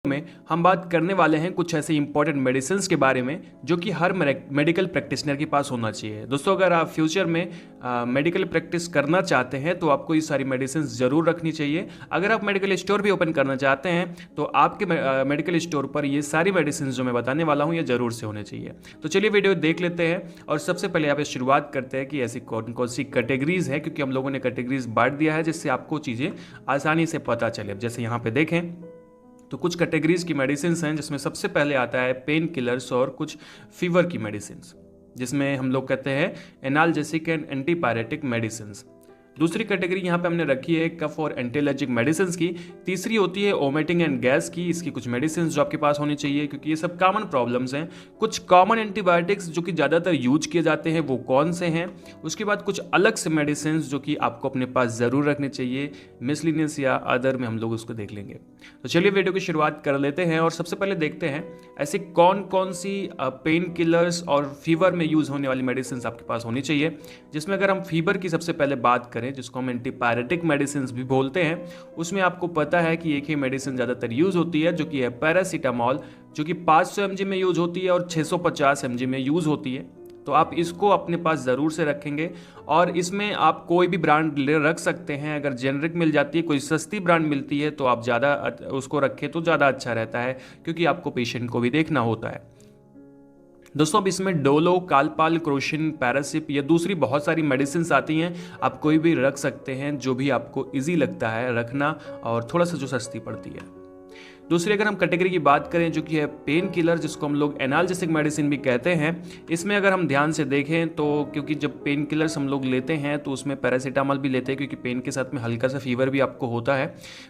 में हम बात करने वाले हैं कुछ ऐसे इंपॉर्टेंट मेडिसिन के बारे में जो कि हर मेडिकल प्रैक्टिशनर के पास होना चाहिए। दोस्तों, अगर आप फ्यूचर में मेडिकल प्रैक्टिस करना चाहते हैं तो आपको ये सारी मेडिसिन ज़रूर रखनी चाहिए। अगर आप मेडिकल स्टोर भी ओपन करना चाहते हैं तो आपके मेडिकल स्टोर पर ये सारी मेडिसिन जो मैं बताने वाला हूँ ये ज़रूर से होने चाहिए। तो चलिए वीडियो देख लेते हैं और सबसे पहले आप शुरुआत करते हैं कि ऐसी कौन कौन सी कैटेगरीज है, क्योंकि हम लोगों ने कैटेगरीज बांट दिया है जिससे आपको चीज़ें आसानी से पता चले। जैसे यहाँ पे देखें तो कुछ कैटेगरीज की मेडिसिन हैं जिसमें सबसे पहले आता है पेन किलर्स और कुछ फीवर की मेडिसिन, जिसमें हम लोग कहते हैं एनाल्जेसिक एंड एंटीपायरेटिक मेडिसिन। दूसरी कैटेगरी यहाँ पे हमने रखी है कफ और एंटीएलर्जिक मेडिसिन की। तीसरी होती है वोमिटिंग एंड गैस की। इसकी कुछ मेडिसिन जो आपके पास होनी चाहिए क्योंकि ये सब कॉमन प्रॉब्लम्स हैं। कुछ कॉमन एंटीबायोटिक्स जो कि ज़्यादातर यूज किए जाते हैं वो कौन से हैं। उसके बाद कुछ अलग से मेडिसिन जो कि आपको अपने पास ज़रूर रखने चाहिए, मिसलिनियस या अदर में हम लोग उसको देख लेंगे। तो चलिए वीडियो की शुरुआत कर लेते हैं और सबसे पहले देखते हैं ऐसी कौन कौन सी पेन किलर्स और फीवर में यूज़ होने वाली मेडिसिन आपके पास होनी चाहिए। जिसमें अगर हम फीवर की सबसे पहले बात करें, जिसको हम एंटीपायरेटिक मेडिसिन भी बोलते हैं, उसमें आपको पता है कि एक ही मेडिसिन ज़्यादातर यूज़ होती है जो कि है पैरासीटामॉल, जो कि 500 mg में यूज़ होती है और 650 mg में यूज़ होती है। तो आप इसको अपने पास ज़रूर से रखेंगे और इसमें आप कोई भी ब्रांड ले रख सकते हैं। अगर जेनरिक मिल जाती है, कोई सस्ती ब्रांड मिलती है तो आप ज़्यादा उसको रखें तो ज़्यादा अच्छा रहता है, क्योंकि आपको पेशेंट को भी देखना होता है। दोस्तों, अब इसमें डोलो, कालपाल, क्रोशिन, पैरासिप या दूसरी बहुत सारी मेडिसिन आती हैं। आप कोई भी रख सकते हैं जो भी आपको इजी लगता है रखना और थोड़ा सा जो सस्ती पड़ती है। दूसरी अगर हम कैटेगरी की बात करें जो कि है पेन किलर, जिसको हम लोग एनाल्जेसिक मेडिसिन भी कहते हैं, इसमें अगर हम ध्यान से देखें तो क्योंकि जब पेन किलर्स हम लोग लेते हैं तो उसमें पैरासीटामॉल भी लेते हैं क्योंकि पेन के साथ में हल्का सा फीवर भी आपको होता है।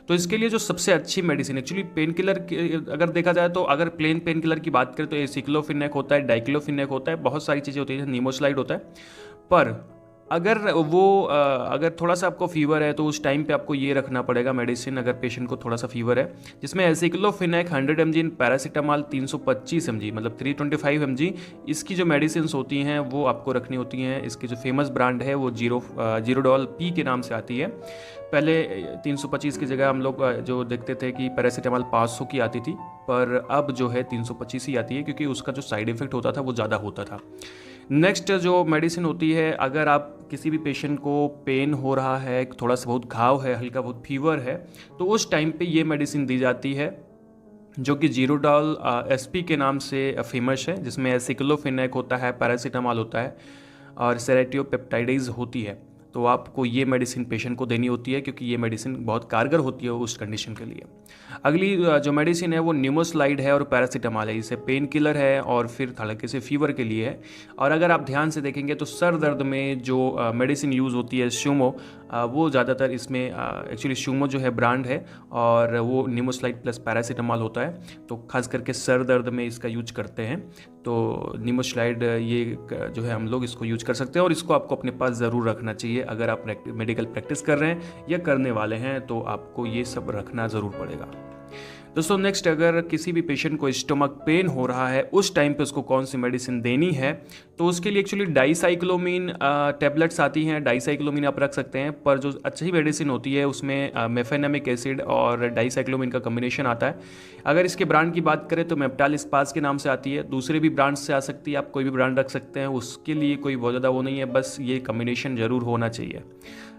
तो इसके लिए जो सबसे अच्छी मेडिसिन एक्चुअली पेन किलर अगर देखा जाए तो अगर प्लेन पेन किलर की बात करें तो एसिक्लोफिनेक होता है, डाइक्लोफिनेक होता है, बहुत सारी चीज़ें होती हैं, नीमोसाइड होता है। पर अगर थोड़ा सा आपको फीवर है तो उस टाइम पे आपको ये रखना पड़ेगा मेडिसिन, अगर पेशेंट को थोड़ा सा फीवर है, जिसमें एसिक्लोफिनेक 100 mg, पैरासीटामॉल 325 mg मतलब 325 mg इसकी जो मेडिसिन होती हैं वो आपको रखनी होती हैं। इसकी जो फेमस ब्रांड है वो जीरोडॉल पी के नाम से आती है। पहले 325 की जगह हम लोग जो देखते थे कि पैरासीटामॉल 500 की आती थी, पर अब जो है 325 ही आती है क्योंकि उसका जो साइड इफेक्ट होता था वो ज़्यादा होता था। नेक्स्ट जो मेडिसिन होती है, अगर आप किसी भी पेशेंट को पेन हो रहा है, थोड़ा सा बहुत घाव है, हल्का बहुत फीवर है, तो उस टाइम पे ये मेडिसिन दी जाती है जो कि जीरोडॉल एसपी के नाम से फेमस है, जिसमें एसिक्लोफिनेक होता है, पैरासीटामॉल होता है और सेरेटियोपेप्टाइडेज होती है। तो आपको ये मेडिसिन पेशेंट को देनी होती है क्योंकि ये मेडिसिन बहुत कारगर होती है उस कंडीशन के लिए। अगली जो मेडिसिन है वो न्यूमोस्लाइड है और पैरासीटामॉल है। इसे पेन किलर है और फिर हल्के से फीवर के लिए है। और अगर आप ध्यान से देखेंगे तो सर दर्द में जो मेडिसिन यूज़ होती है शूमो, वो ज़्यादातर इसमें एक्चुअली शूमो जो है ब्रांड है और वो न्यूमोस्लाइड प्लस पैरासीटामॉल होता है। तो खास करके सर दर्द में इसका यूज करते हैं। तो न्यूमोस्लाइड ये जो है हम लोग इसको यूज कर सकते हैं और इसको आपको अपने पास ज़रूर रखना चाहिए। अगर आप मेडिकल प्रैक्टिस कर रहे हैं या करने वाले हैं तो आपको ये सब रखना ज़रूर पड़ेगा। दोस्तों, नेक्स्ट अगर किसी भी पेशेंट को स्टमक पेन हो रहा है उस टाइम पे उसको कौन सी मेडिसिन देनी है, तो उसके लिए एक्चुअली डाइसाइक्लोमीन टेबलेट्स आती हैं। डाइसाइक्लोमीन आप रख सकते हैं, पर जो अच्छी मेडिसिन होती है उसमें मेफेनेमिक एसिड और डाइसाइक्लोमीन का कम्बिनेशन आता है। अगर इसके ब्रांड की बात करें तो मेप्टाल स्पास के नाम से आती है। दूसरे भी ब्रांड से आ सकती है, आप कोई भी ब्रांड रख सकते हैं, उसके लिए कोई बहुत ज़्यादा वो नहीं है, बस ये कम्बिनेशन ज़रूर होना चाहिए।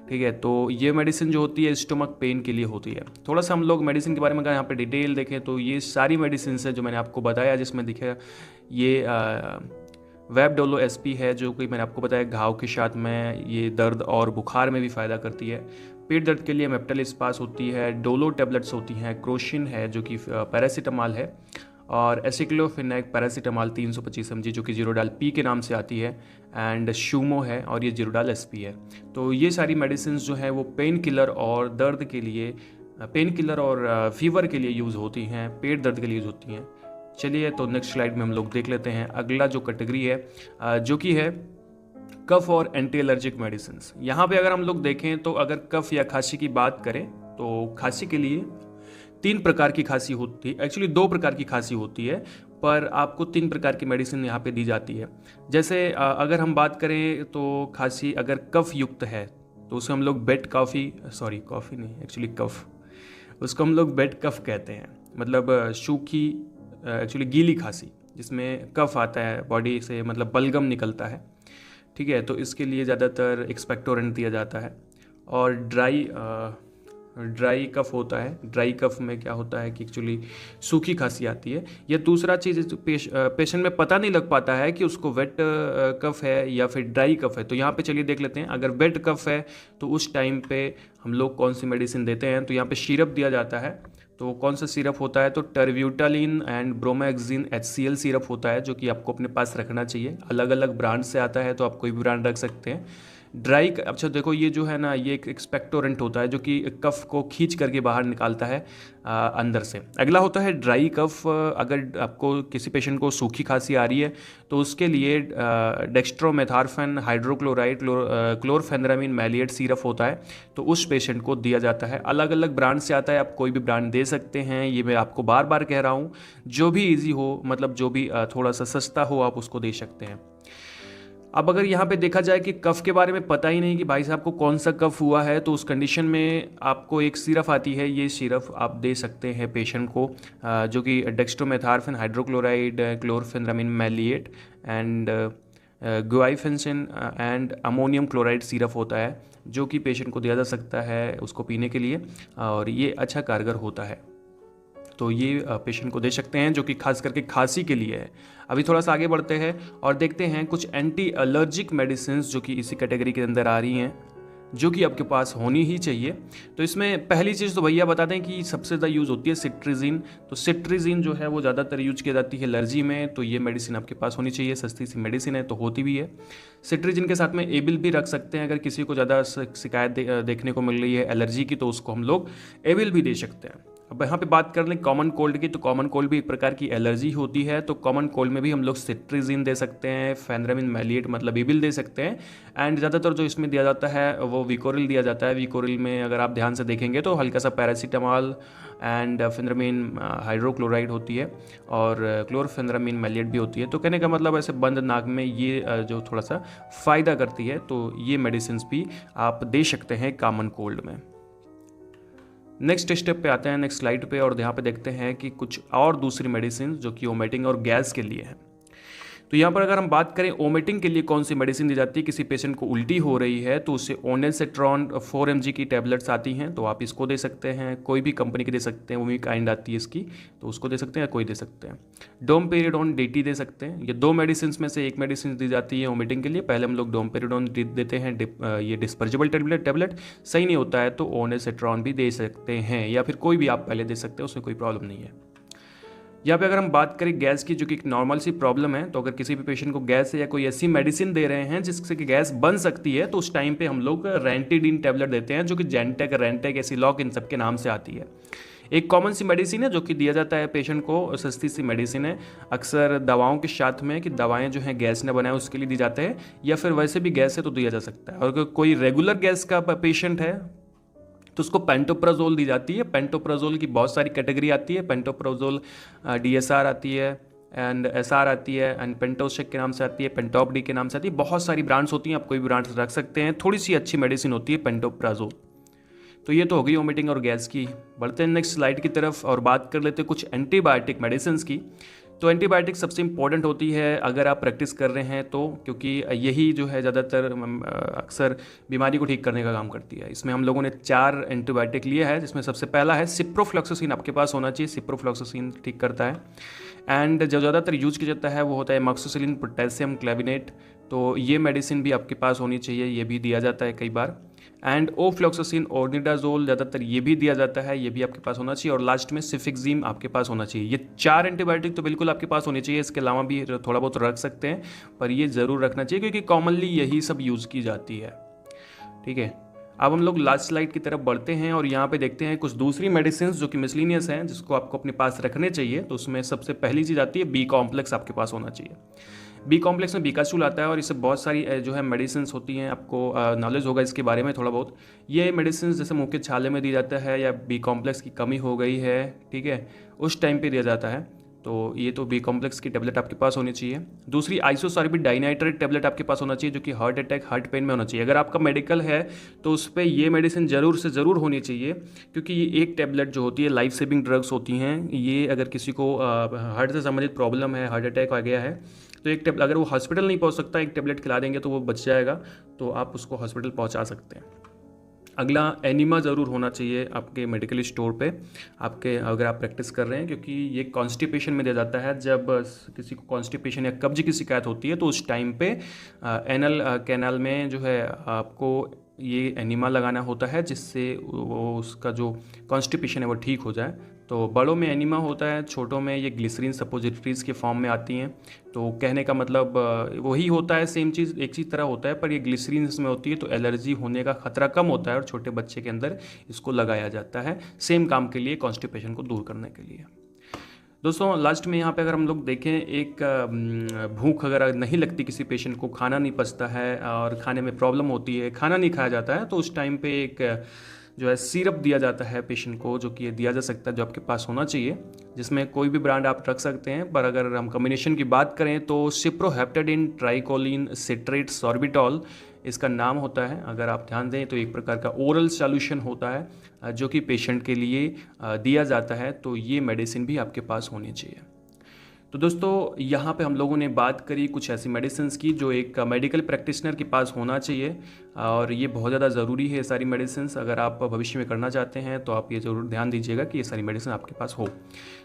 ठीक है, तो ये मेडिसिन जो होती है स्टमक पेन के लिए होती है। थोड़ा सा हम लोग मेडिसिन के बारे में अगर यहाँ पे डिटेल देखें तो ये सारी मेडिसिन है जो मैंने आपको बताया, जिसमें दिखे ये वेबडोलो एसपी है जो कि मैंने आपको बताया घाव के साथ में ये दर्द और बुखार में भी फ़ायदा करती है। पेट दर्द के लिए मेप्टाल स्पास होती है, डोलो टेबलेट्स होती हैं, क्रोशिन है जो कि पैरासीटामॉल है और एसिक्लोफिनेक पैरासीटामॉल 325 mg जो कि जीरोडाल पी के नाम से आती है, एंड शूमो है और ये जीरोडाल एसपी है। तो ये सारी मेडिसिन जो है वो पेन किलर और दर्द के लिए, पेन किलर और फीवर के लिए यूज़ होती हैं, पेट दर्द के लिए यूज़ होती हैं। चलिए, तो नेक्स्ट स्लाइड में हम लोग देख लेते हैं अगला जो कैटेगरी है जो कि है कफ और एंटी एलर्जिक मेडिसिन। यहाँ पे अगर हम लोग देखें तो अगर कफ या खांसी की बात करें तो खांसी के लिए 3 प्रकार की खांसी होती है, एक्चुअली 2 प्रकार की खांसी होती है, पर आपको 3 प्रकार की मेडिसिन यहाँ पे दी जाती है। जैसे अगर हम बात करें तो खांसी अगर कफ युक्त है तो उसे हम लोग कॉफ़ी नहीं, एक्चुअली कफ, उसको हम लोग बेड कफ कहते हैं। मतलब सूखी एक्चुअली गीली खांसी जिसमें कफ आता है बॉडी से, मतलब बलगम निकलता है, ठीक है, तो इसके लिए ज़्यादातर एक्सपेक्टोरेंट दिया जाता है। और ड्राई कफ होता है, ड्राई कफ में क्या होता है कि एक्चुअली सूखी खांसी आती है। या दूसरा चीज़ पेशेंट में पता नहीं लग पाता है कि उसको वेट कफ है या फिर ड्राई कफ है। तो यहाँ पे चलिए देख लेते हैं, अगर वेट कफ है तो उस टाइम पे हम लोग कौन सी मेडिसिन देते हैं। तो यहाँ पे सिरप दिया जाता है। तो कौन सा सिरप होता है, तो टर्ब्यूटालिन एंड ब्रोमाक्सिन HCl सिरप होता है, जो कि आपको अपने पास रखना चाहिए। अलग अलग ब्रांड से आता है, तो आप कोई भी ब्रांड रख सकते हैं। अच्छा देखो, ये जो है ना, ये एक एक्सपेक्टोरेंट होता है जो कि कफ को खींच करके बाहर निकालता है अंदर से। अगला होता है ड्राई कफ। अगर आपको किसी पेशेंट को सूखी खांसी आ रही है तो उसके लिए डेक्स्ट्रोमेथार्फेन हाइड्रोक्लोराइड क्लोरफेनरामिन मैलिएट सिरप होता है, तो उस पेशेंट को दिया जाता है। अलग अलग ब्रांड से आता है, आप कोई भी ब्रांड दे सकते हैं। ये मैं आपको बार बार कह रहा हूँ, जो भी ईजी हो, मतलब जो भी थोड़ा सा सस्ता हो, आप उसको दे सकते हैं। अब अगर यहाँ पे देखा जाए कि कफ़ के बारे में पता ही नहीं कि भाई साहब को कौन सा कफ़ हुआ है, तो उस कंडीशन में आपको एक सिरप आती है, ये सिरप आप दे सकते हैं पेशेंट को, जो कि dextromethorphan hydrochloride chlorpheniramine maleate and guaifenesin and ammonium chloride syrup होता है, जो कि पेशेंट को दिया जा सकता है उसको पीने के लिए, और ये अच्छा कारगर होता है। तो ये पेशेंट को दे सकते हैं, जो कि खास करके खांसी के लिए है। अभी थोड़ा सा आगे बढ़ते हैं और देखते हैं कुछ एंटी एलर्जिक मेडिसिन जो कि इसी कैटेगरी के अंदर आ रही हैं, जो कि आपके पास होनी ही चाहिए। तो इसमें पहली चीज़ तो भैया बता दें कि सबसे ज़्यादा यूज़ होती है सिट्रिजिन। तो सिट्रिजिन जो है वो ज़्यादातर यूज की जाती है एलर्जी में, तो ये मेडिसिन आपके पास होनी चाहिए। सस्ती सी मेडिसिन है तो होती भी है। सिट्रिजिन के साथ में एबिल भी रख सकते हैं, अगर किसी को ज़्यादा शिकायत देखने को मिल रही है एलर्जी की, तो उसको हम लोग एबिल भी दे सकते हैं। अब यहाँ पे बात कर लें कॉमन कोल्ड की, तो कॉमन कोल्ड भी एक प्रकार की एलर्जी होती है, तो कॉमन कोल्ड में भी हम लोग सिट्रिजिन दे सकते हैं, फेनरामिन मैलिएट मतलब एबिल दे सकते हैं। एंड ज़्यादातर जो इसमें दिया जाता है वो विकोरिल दिया जाता है। विकोरिल में अगर आप ध्यान से देखेंगे तो हल्का सा पैरासीटामॉल एंड फेनरामिन हाइड्रोक्लोराइड होती है और क्लोरफेनरामिन मैलिएट भी होती है। तो कहने का मतलब ऐसे बंद नाक में ये जो थोड़ा सा फ़ायदा करती है, तो ये मेडिसिन भी आप दे सकते हैं कॉमन कोल्ड में। नेक्स्ट स्टेप पे आते हैं, नेक्स्ट स्लाइड पे, और यहाँ पे देखते हैं कि कुछ और दूसरी मेडिसिन जो कि वोमिटिंग और गैस के लिए है। तो यहाँ पर अगर हम बात करें वोमिटिंग के लिए कौन सी मेडिसिन दी जाती है, किसी पेशेंट को उल्टी हो रही है तो उससे ओनेसेट्रॉन 4 mg की टैबलेट्स आती हैं, तो आप इसको दे सकते हैं। कोई भी कंपनी की दे सकते हैं, वो भी काइंड आती है इसकी, तो उसको दे सकते हैं या कोई दे सकते हैं। डोमपेरिडोन DT दे सकते हैं। ये दो मेडिसिन में से एक मेडिसिन दी जाती है वोमिटिंग के लिए। पहले हम लोग डोमपेरिडोन देते हैं, ये डिस्पर्जेबल टैबलेट सही नहीं होता है तो ओनेसेट्रॉन भी दे सकते हैं, या फिर कोई भी आप पहले दे सकते हैं, उसमें कोई प्रॉब्लम नहीं है। यहाँ पे अगर हम बात करें गैस की, जो कि एक नॉर्मल सी प्रॉब्लम है, तो अगर किसी भी पेशेंट को गैस है या कोई ऐसी मेडिसिन दे रहे हैं जिससे कि गैस बन सकती है, तो उस टाइम पे हम लोग रेंटिडीन टैबलेट देते हैं, जो कि जेंटेक, रेंटेक, एसिलॉक इन सब के नाम से आती है। एक कॉमन सी मेडिसिन है जो कि दिया जाता है पेशेंट को, सस्ती सी मेडिसिन है, अक्सर दवाओं के साथ में, कि दवाएं जो हैं गैस न बनाए उसके लिए दी जाते हैं, या फिर वैसे भी गैस है तो दिया जा सकता है। और अगर कोई रेगुलर गैस का पेशेंट है तो उसको पेंटोप्राजोल दी जाती है। पेंटोप्राजोल की बहुत सारी कैटेगरी आती है। पेंटोप्राजोल DSR आती है एंड SR आती है एंड पेंटोशेक के नाम से आती है, पेंटॉप डी के नाम से आती है। बहुत सारी ब्रांड्स होती हैं, आप कोई भी ब्रांड्स रख सकते हैं। थोड़ी सी अच्छी मेडिसिन होती है पेंटोप्राजोल। तो ये तो हो गई वोमिटिंग और गैस की। बढ़ते हैं नेक्स्ट स्लाइड की तरफ और बात कर लेते हैं कुछ एंटीबायोटिक मेडिसिन की। तो एंटीबायोटिक सबसे इंपॉर्टेंट होती है अगर आप प्रैक्टिस कर रहे हैं तो, क्योंकि यही जो है ज़्यादातर अक्सर बीमारी को ठीक करने का काम करती है। इसमें हम लोगों ने 4 एंटीबायोटिक लिए हैं, जिसमें सबसे पहला है सिप्रोफ्लॉक्सासिन, आपके पास होना चाहिए। सिप्रोफ्लॉक्सासिन ठीक करता है। एंड जो ज़्यादातर यूज किया जाता है वो होता है एमॉक्सिसिलिन पोटेशियम क्लेविनेट, तो ये मेडिसिन भी आपके पास होनी चाहिए, ये भी दिया जाता है कई बार। एंड ओफ्लॉक्सासिन ऑर्निडाजोल, ज़्यादातर ये भी दिया जाता है, ये भी आपके पास होना चाहिए। और लास्ट में सिफिक्जिम आपके पास होना चाहिए। ये 4 एंटीबायोटिक तो बिल्कुल आपके पास होनी चाहिए। इसके अलावा भी थोड़ा बहुत रख सकते हैं, पर ये ज़रूर रखना चाहिए क्योंकि कॉमनली यही सब यूज़ की जाती है। ठीक है, अब हम लोग लास्ट स्लाइड की तरफ बढ़ते हैं और यहाँ पे देखते हैं कुछ दूसरी मेडिसिन जो कि मिसलिनियस हैं, जिसको आपको अपने पास रखने चाहिए। तो उसमें सबसे पहली चीज़ आती है B कॉम्प्लेक्स, आपके पास होना चाहिए। B कॉम्प्लेक्स में बीकाचूल आता है और इससे बहुत सारी जो है मेडिसिन होती हैं, आपको नॉलेज होगा इसके बारे में थोड़ा बहुत। ये मेडिसिन जैसे मुँह के छाले में दी जाता है, या B कॉम्प्लेक्स की कमी हो गई है, ठीक है, उस टाइम पे दिया जाता है। तो ये तो बी कॉम्प्लेक्स की टेबलेट आपके पास होनी चाहिए। दूसरी आइसोसॉर्बिड डाइनाइट्रेट टेबलेट आपके पास होना चाहिए, जो कि हार्ट अटैक, हार्ट पेन में होना चाहिए। अगर आपका मेडिकल है तो उस पर ये मेडिसिन ज़रूर से ज़रूर होनी चाहिए, क्योंकि ये एक टेबलेट जो होती है लाइफ सेविंग ड्रग्स होती हैं। ये अगर किसी को हार्ट से संबंधित प्रॉब्लम है, हार्ट अटैक आ गया है, तो एक टेबलेट, अगर वो हॉस्पिटल नहीं पहुंच सकता, एक टेबलेट खिला देंगे तो वो बच जाएगा, तो आप उसको हॉस्पिटल पहुंचा सकते हैं। अगला एनिमा ज़रूर होना चाहिए आपके मेडिकल स्टोर पे, आपके अगर आप प्रैक्टिस कर रहे हैं, क्योंकि ये कॉन्स्टिपेशन में दिया जाता है। जब किसी को कॉन्स्टिपेशन या कब्ज की शिकायत होती है तो उस टाइम पे एनल कैनाल में जो है आपको ये एनिमा लगाना होता है, जिससे वो उसका जो कॉन्स्टिपेशन है वो ठीक हो जाए। तो बड़ों में एनिमा होता है, छोटों में ये ग्लिसरीन सपोजिटरीज़ के फॉर्म में आती हैं। तो कहने का मतलब वही होता है, सेम चीज़ एक चीज़ तरह होता है, पर ये ग्लिसरीन इसमें होती है तो एलर्जी होने का खतरा कम होता है, और छोटे बच्चे के अंदर इसको लगाया जाता है सेम काम के लिए, कॉन्स्टिपेशन को दूर करने के लिए। दोस्तों लास्ट में यहाँ पे अगर हम लोग देखें, एक भूख अगर नहीं लगती किसी पेशेंट को, खाना नहीं पचता है और खाने में प्रॉब्लम होती है, खाना नहीं खाया जाता है, तो उस टाइम पे एक जो है सिरप दिया जाता है पेशेंट को, जो कि ये दिया जा सकता है, जो आपके पास होना चाहिए, जिसमें कोई भी ब्रांड आप रख सकते हैं। पर अगर हम कॉम्बिनेशन की बात करें तो सिप्रोहेप्टेडिन ट्राइकोलिन सिट्रेट सॉर्बिटॉल इसका नाम होता है। अगर आप ध्यान दें तो एक प्रकार का ओरल सॉल्यूशन होता है जो कि पेशेंट के लिए दिया जाता है, तो ये मेडिसिन भी आपके पास होनी चाहिए। तो दोस्तों यहाँ पे हम लोगों ने बात करी कुछ ऐसी मेडिसिन की जो एक मेडिकल प्रैक्टिशनर के पास होना चाहिए, और ये बहुत ज़्यादा ज़रूरी है। ये सारी मेडिसिन अगर आप भविष्य में करना चाहते हैं तो आप ये ज़रूर ध्यान दीजिएगा कि ये सारी मेडिसिन आपके पास हो।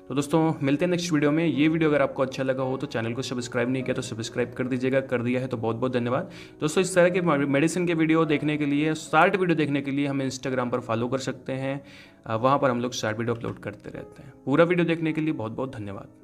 तो दोस्तों मिलते हैं नेक्स्ट वीडियो में। ये वीडियो अगर आपको अच्छा लगा हो तो चैनल को सब्सक्राइब नहीं किया तो सब्सक्राइब कर दीजिएगा, कर दिया है तो बहुत बहुत धन्यवाद। दोस्तों इस तरह के मेडिसिन के वीडियो देखने के लिए, शॉर्ट वीडियो देखने के लिए हमें इंस्टाग्राम पर फॉलो कर सकते हैं। वहाँ पर हम लोग शॉर्ट वीडियो अपलोड करते रहते हैं। पूरा वीडियो देखने के लिए बहुत बहुत धन्यवाद।